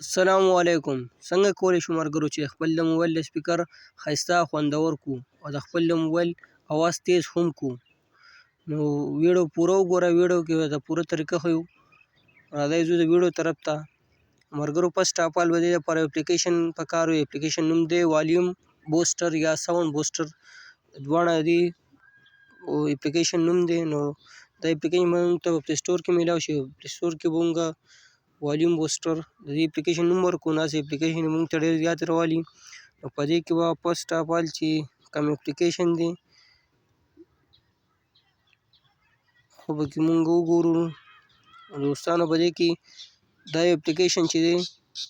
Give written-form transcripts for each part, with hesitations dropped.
السلام علیکم. څنګه کولی شو ملګرو چې خپل د موبایل د سپیکر ښایسته خوندور کو او د خپل د موبایل اواز تیز هم کو. نو ویډیو پوره وګوره. ویډیو کې د پوره طریقه ښیو. راځئ ځو د ویډیو طرف ته. ملګرو فرسټ اف آل به دې لپاره اپلیکیشن پکار وي. اپلیکیشن نوم دی والیوم بوسټر یا ساوند بوسټر، دواړه دي اپلیکیشن نوم دی. نو دا اپلیکیشن موږ ته په پلی سټور کې میلاو شي. پلی سټور کې به موږ والیوم بوسټر د دې اپلیکیشن نوم ورکړو. داسې اپلیکیشن موږ ته ډېر زیات راولي. نو په دې کې به فرسټ اف آل چې کوم اپلیکیشن دی هغه به کې موږ وګورو. دوستانو په دې کې دا اپلیکیشن چې دی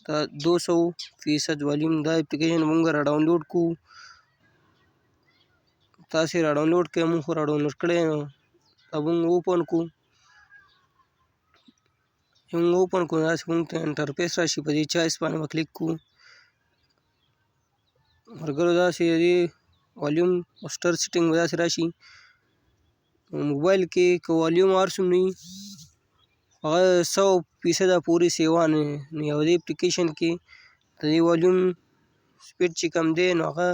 دا 200% والیوم دا اپلیکیشن موږ را ډاونلوډ کوو. تاسې را ډاونلوډ کړئ، موږ خو را ډاونلوډ کړی نو دا موږ اوپن کوو. چې موږ اوپن کړو داسې موږ ته انټرفیس راشي. په دې چایس باندې به کلیک کوو. ملګرو داسې د دې والیوم بوسټر سیټینګ به داسې راشي. موبایل کې که والیوم هر څومره وي هغه 100% پورې سیوا نه وي. نو یو دې اپلیکیشن کې د دې والیوم سپیډ چې کوم دی نو هغه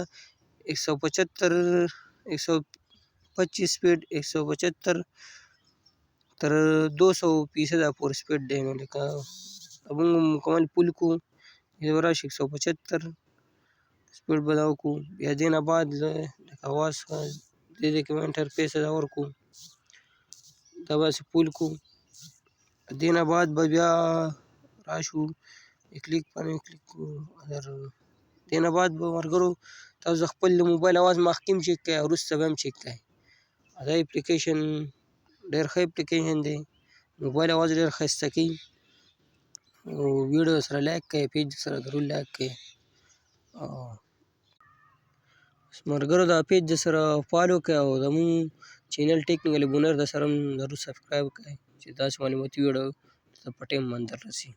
125 سپیډ 175 تر 200% پورې سپیډ دی. نو لکه موږ مکمل فول کوو دې به راشي 175 سپیډ به دا وکړو. بیا دې نه بعد لکه اواز دې کې به انټرفیس دا ورکړو. دا به هسې فول کوو. دې نه بعد به بیا راشو کلیک باندې کلیک کوو. دې نه بعد به ملګرو تاسو د خپل د موبایل اواز مخکې هم چیک کړئ او وروسته به هم چیک کړئ. دا اپلیکیشن ډېر ښه اپلیکیشن دی. موبایل اواز ډېر ښایسته کوي. او ویډیو سره لایک کړئ، پیج سره ضرور لایک کړئ. ملګرو دا پیج سره فالو کړئ او زموږ چینل ټیکنیکل ابونر د سره هم ضرور سبسکرایب کړئ چې داسې معلوماتي ویډیو ته په ټایم باندې دررسي.